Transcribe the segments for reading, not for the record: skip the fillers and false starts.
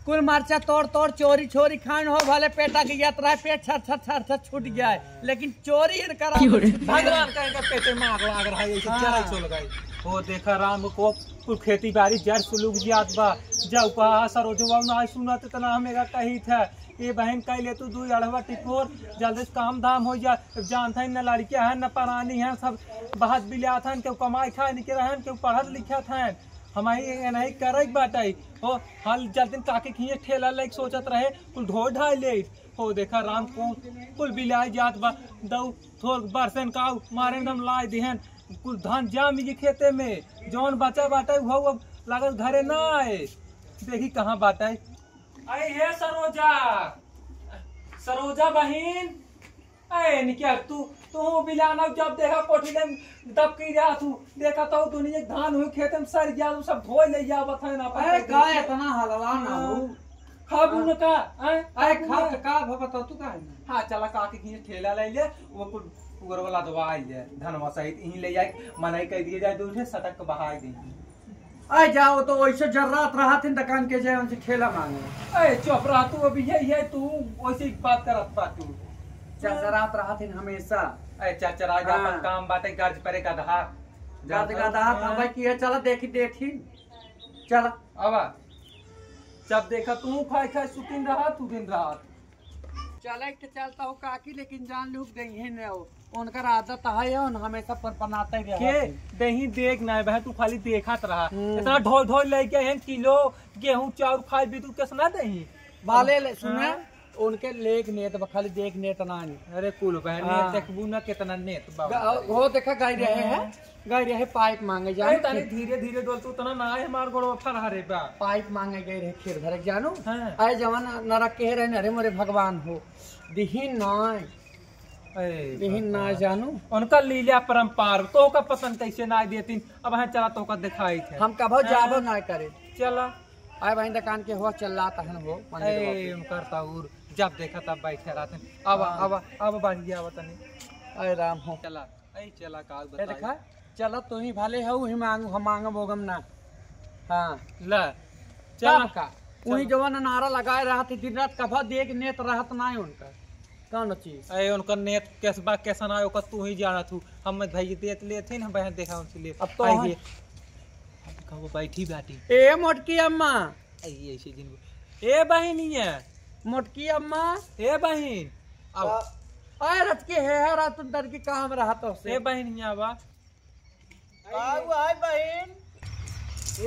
कुल मरचा तोड़ तोड़ चोरी छोरी खान हो भले पेटा की यात्रा पेट छर छर छर छर छूट गया है, लेकिन चोरी करा भगवान का इनका पेटे में आग लाग रहा है, ऐसे चराई चल गई। वो देखा राम को कुल खेती बाड़ी जड़ सुलूक जात बा जाऊ पा सरोजवा ना सुनत तना हमें कही था ये बहन कह ले तू दू अड़वा टिकोर जल्दी से काम धाम हो जा जानता है न लड़कियां हैं न परानी हैं, सब बाहर बिलिया था केहू कमाई खाए निके रहन केहू पढ़त लिखत हैं, हमारी नहीं करे बाटे हो हाल जल्दी काके खिए ठेला लाइक सोचत रहे कुल ढो ढाई ले हो देखा राम को कुल बिलाई जात बा दऊ थोड़ बरसन का मारे दम लाए दिहन कुल धान जाम ये खेते में जौन बचा बाटे वो अब लागत घरे ना आए देखी कहाँ बाटे। अरे हे सरोजा सरोजा बहन अरे निकल तू बिलाना जब देखा कोठी में दब की रहा तू देखा तो दुनिया धान हुई खेत में सर गया सब धोए ले जावत है ना। अरे का इतना हलवा ना हो खाब उनका अरे खा का बता तू का हां चला काके की ठेला ले ले वो कुल पुगर वाला दवा आई है धनवा सहित यहीं ले जाए मनाई कह दिए जाए दूर से सटक बहाई दी। अरे जाओ तो वैसे जर्रात रहा थी दुकान के जाए उनसे ठेला मांगे। अरे चुप रहा तू अभी यही है तू वैसी बात करत बा तू जर्रात रहा थी हमेशा। अरे चचरा जा अपन काम बाटे गर्ज परे का दहा गाद गादा भाई की है चला देखी देखी चला आवा जब देखा तू खाई खाई सुतिन रहा तू दिन रात चला के चलता हो काकी लेकिन जान लूक गई है न उनका आदत है उन हमेशा पनपनाते ही रहे के दही देख ना बह तू खाली देखत रहा इतना ढोल ढोल लेके हैं किलो गेहूं चाउर खाई भी तू कैसना दही बाले सुने उनके लेख नेत खाली देख नेत ना अरे कुल बहन नेत देखबू ना कितना नेत बाबा वो देखा गाय रहे हैं गाय रहे पाइप मांगे जाने तने धीरे धीरे डोल तू तना ना है मार गोड़ फर हरे बा पाइप मांगे गए रहे खीर भरे जानू आए जवान नरक के रहे अरे मोरे भगवान हो दिही ना दिही ना जानू उनका लीला परंपार तो का पसंद कैसे ना देतीन अब है चला तो का दिखाई थे हम कभो जाबो ना करे चला आए भाई दुकान के हो चल रहा था वो ए करता उर जब देखा तब बैठे रहते अब बाज गया वतनी अरे राम हो चला ऐ चला काल बता देखा चला तू ही भाले हो ही मांगू हम मांगब होगम ना। हां ला चला का उही जवान नारा लगाए रहा थे दिन रात कभा देख नेत रहत ना उनका कौन चीज ए उनका नेत कैसबा कैसन आयो का तू ही जाना तू हम भाई देत लेथे ना बहन देखा उनसे ले अब तो आइए कब बैठी बैठी ए मोटकी अम्मा आई ऐसे दिन ए बहनिया मोटकी अम्मा ए बहन आओ आए रत के है रात तुम डर की काम रहा तो से ए बहनिया बा आऊ आए बहन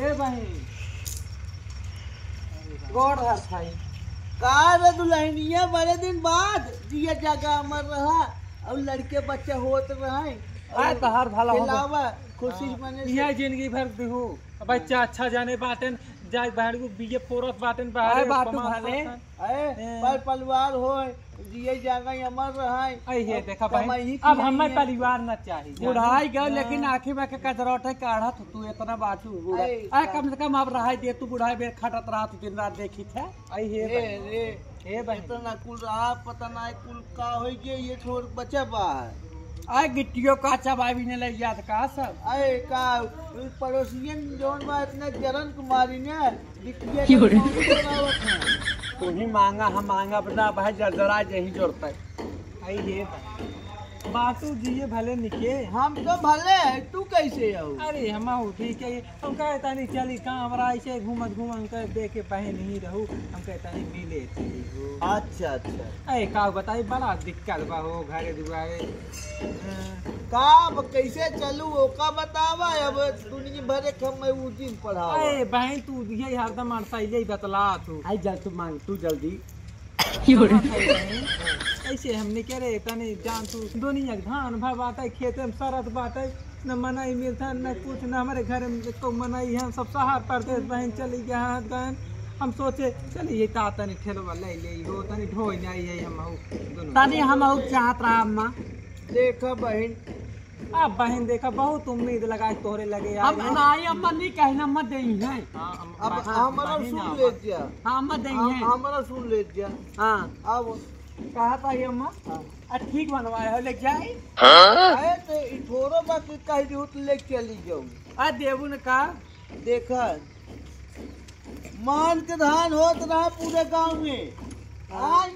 ए बहन गोड़ हाथ भाई का रे दुल्हनिया बड़े दिन बाद दिया जगह मर रहा और लड़के बच्चे होत रहे आए तो हर भला हो खिलावा खुशी मने यह जिंदगी भर दिहू बच्चा अच्छा जाने बाटन जाय बाहर को बीए फोरत बाटन बाहर बाटू भाले पर परिवार हो दिए जगह अमर रहे आई हे देखा भाई अब हमें परिवार ना चाहिए बुढ़ाई गए लेकिन आखिर में कचरौटे काढ़ा तू इतना बाटू बुढ़ाई आए कम से कम अब रहा दे तू बुढ़ाई बेर खटत रहा तू दिन रात देखी थे आई हे रे हे भाई इतना कुल रहा पता ना कुल का हो गए ये छोड़ बच्चा बाहर आए गिट्टियों का चबावी ने लग याद का सब आए का पड़ोसियन जोन बा इतना जरन कुमारी ने गिट्टिया तू ही मांगा हम मांगा अपना भाई जरा यही जोड़ता है आई हे बातू दिए भले निके हम तो भले तू कैसे हो अरे हम ठीक है हम कहता नहीं चली कहाँ हमारा ऐसे घूमत घूमत कर देखे पहन नहीं रहू हम कहता नहीं मिले अच्छा अच्छा अरे का बताई बड़ा दिक्कत बा हो घरे दुआरे का कैसे चलू ओका बतावा अब दुनिया भरे कम मैं उस दिन पढ़ा अरे बहन तू ये हरदम सही बतला तू आई जल तू मांग तू जल्दी ऐसे हमने कह रहे तने जान तू दुनिया धान भा बाटे खेत में सरत बाटे न मनाई मिलता न कुछ न हमारे घर में तो मनाई है सब शहर प्रदेश बहन चली गया गहन हम सोचे चलिए ये तातनी ठेलवा ले ले हो तनी ढोई नहीं है हम तनी हम चाहत रहा अम्मा देखा बहन अब बहन देखा बहुत उम्मीद लगाए तोहरे लगे अब नहीं अम्मा नहीं कहना मत देई है अब हमारा सुन ले जा हां मत देई है हमारा सुन ले जा हां अब कहा था ये अम्मा ठीक बनवाए हो ले जाए अरे तो थोड़ो बात कह दी तो ले चली जाऊं आ देबू ने का देखा मान के धान होत रहा पूरे गांव में। आज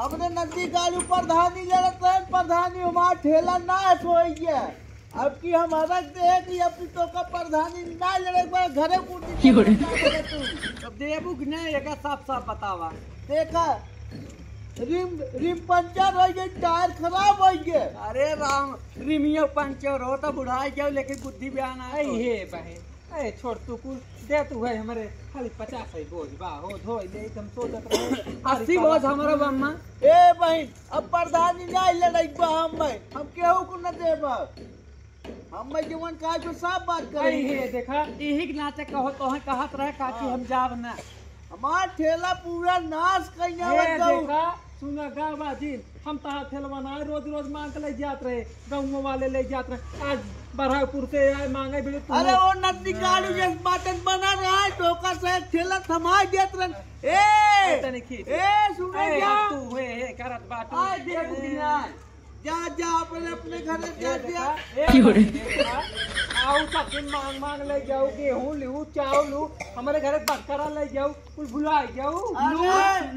हमने नदी गाड़ी प्रधानी लड़त रहे, प्रधानी हमारा ठेला ना सोई है। अब की हम हरक दे कि अपनी तो का प्रधानी ना लड़े घरे कुटी अब देबू कि नहीं एक साफ साफ बतावा। देखा रिम पंचर हो गई, टायर खराब हो गए। अरे राम रिमियो पंचर हो तो बुढ़ाई क्यों लेकिन बुद्धि बयान ऐ हे बहन ऐ छोड़ तू कुछ दे तू है हमारे खाली 50 है बोझ बा हो धो ले एकदम सोचत रहे 80 बोझ हमारा बम्मा। ए बहन अब प्रधानी ना लड़ाई हम केहू को न देबा। हम जीवन का जो सब बात ऐ हे देखा यही नाचे कहो तो कहत रहे काकी हम जाब ना। हमार ठेला पूरा नाश कइया देखा सुना गावा दिन हम तहा ठेलवा ना रोज रोज मांग के ले जात रहे गाँव वाले ले जात रहे। आज बरहापुर से आए मांगे भी अरे वो नदी गाड़ी जिस बातन बना रहा है धोखा से ठेला थमा देत रहे। ए सुन जा तू हे करत बात आ देबू कि ना जा जा अपने अपने घर जा जा आओ सब दिन मांग मांग ले जाओ गेहूं लू चावल लू हमारे घर बकरा ले जाओ कुछ भुला जाओ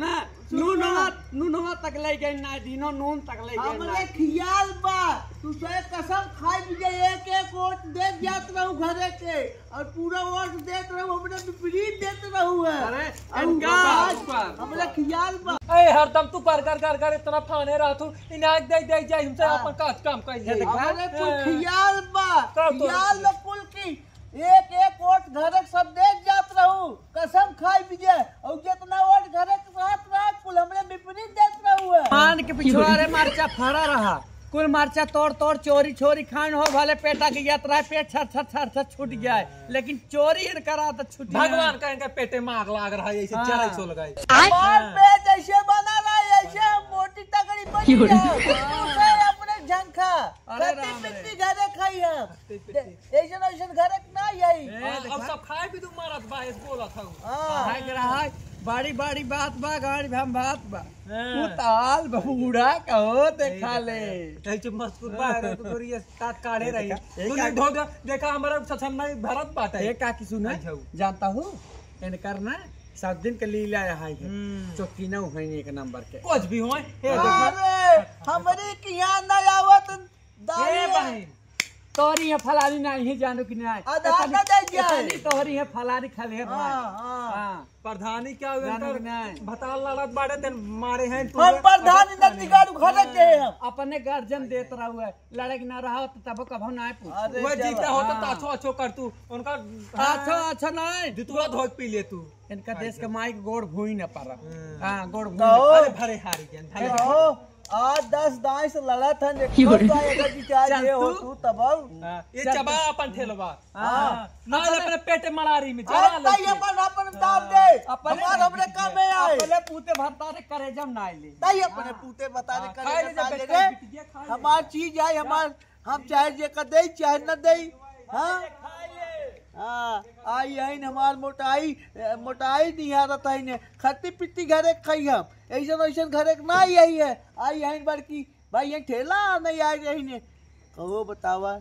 ना नूनवा तक ले गई ना दिनो नून तक ले गई हमरे खियाल बा तू से कसम खाई भी एक एक वोट दे जात रहू घरे के और पूरा वोट देत रहू हमने विपरीत देत रहू है। अरे हमरे खियाल बा ए हरदम तू कर इतना फाने रहा तू इनाक दे जाए हमसे अपन काम कर ले हमरे कुल खियाल बा खियाल न कुल की एक एक वोट घरे सब दे जात रहू कसम खाई भी और जितना वोट घरे के साथ रहा कुल हमरे विपरीत देत रहू है। मान के पिछवाड़े मार्चा फड़ा रहा कुल मार्चा तोड़ चोरी छोरी खान हो भले पेटा की यात्रा पेट छर छूट गया है लेकिन चोरी करा तो छूट भगवान कहेंगे पेटे में आग लाग रहा है ऐसे चराई सो लगाई हमार पेट ऐसे बना रहा है ऐसे मोटी तगड़ी बनी है अपने झंखा कति घरे खाई है ऐसे घरे ना यही अब सब खाए भी तुम मारत बा इस बोला था हां रहा बड़ी बड़ी बात बा गाड़ी हम बात बा तू ताल बबूढ़ा कहो देखा ले ऐसे मस्त बाहर तो तोरी तात काढ़े रही तूने ढोग देखा हमारा ससम में भरत बात है ये का की सुना जानता हूं इन करना सब दिन के लीला है चौकीना है एक नंबर के कुछ भी होए अरे हमरे के यहां ना आवत ए बहन तोरी है फलानी नहीं जानू कि नहीं आधार ना दे जाए तोरी है फलानी खाली है हां प्रधानी क्या भताल लड़त बाड़े दिन मारे हैं हम प्रधानी नदी गाड़ू घरे के हम अपने गार्जियन देत रहू है लड़े के ना रहा तो तब कभो ना पूछ वो जीता हो तो अच्छो अच्छो कर तू उनका अच्छा नहीं जितवा धोक पी ले तू इनका देश के माइक गोड़ भूई न पारा हां गोड़ भूई भरे हारी गन आज 10 दाई से लड़ा था अगर विचार ये हो तू तब ये चबा अपन ठेलवा ना अपने पेटे मड़ारी में जरा ले अपन दाम दे अपन हमरे काम में आए पहले पूते भरता रे करे जम ना ले नहीं अपने पूते बता रे करे हमार चीज आई हमार हम चाहे जे का दे चाहे न दे हां आई है हमार मोटाई नहीं आ रहा है खट्टी पिट्टी घरे खाई हम ऐसा घरे ना यही है आई है बड़की भाई ये ठेला नहीं आई रही ने कहो बतावा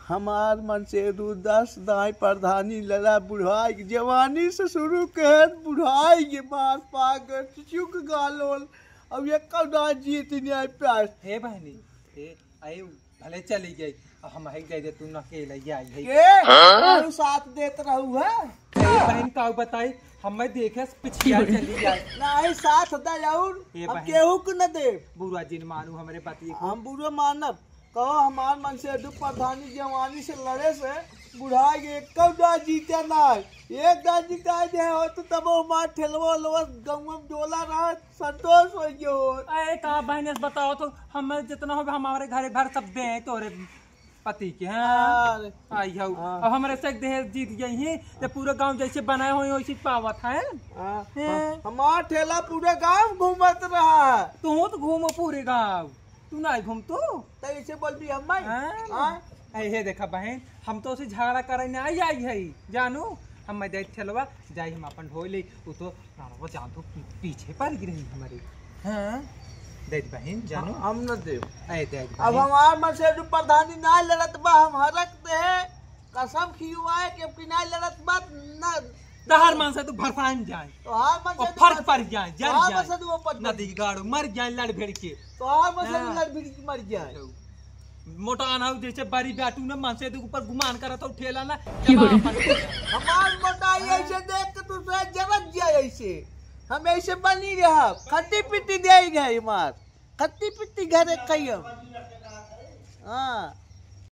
हमार मन से 10 दाई प्रधानी लड़ा बुढ़ाई जवानी से शुरू कर बुढ़ाई के मार पाकर चुक गालोल अब ये कब जीत नहीं आई प्यार हे बहनी हे आई भले चली गई हम है दे तू न के ले आई है के साथ देत रहू है बहन का बताई हमें देखे पिछिया चली जाए नहीं साथ दे और अब केहू को न दे बुरा जिन मानू हमारे पति हम बुरा मानब कहो हमार मन से दु प्रधानी जवानी से लड़े से बुढ़ाई के कब ना जीते ना एक दा जीता जे हो तो तब हमार ठेलवा लवस गांव में डोला रहा संतोष हो गयो ए का बहन बताओ तो हम जितना हो हमारे घरे भर सब दे तोरे पति के हैं आई हो अब हमारे से दहेज जीत गई है तो पूरे गांव जैसे बनाए हुए वैसे पावत है हमार ठेला पूरे गांव घूमत रहा तू तो घूमो पूरे गांव तू नहीं घूम तू तो ऐसे बोल भी हम हे देखा बहन हम तो उसे झगड़ा करे ना आई है जानू हम मैं देख ठेलवा जाई हम अपन ढो ले वो तो वो जान तो पीछे पड़ गिरी हमारी हां देख बहन जानू हम न दे ए देख अब हमार मन से प्रधानी ना लड़त बा हम हरक दे कसम खियुआ है कि ना लड़त बात तहार मन से तू भरफान जाए तो हार मन और से फर्क पड़ जाए तो जर हार मन से जाए तू वो पट नदी गाड़ो मर जाए लड़ भिड़ के तो हार मन से हाँ। लड़ भिड़ के मर जाए। मोटा अनाउ जैसे बारी बैठू ना मन से तू ऊपर गुमान करा तो ठेला ना हमार मोटाई ऐसे देख के तू शायद जरत जाए ऐसे हम ऐसे बनी रहा खट्टी पिट्टी दे गए मार खट्टी पिट्टी घरे कहियो हाँ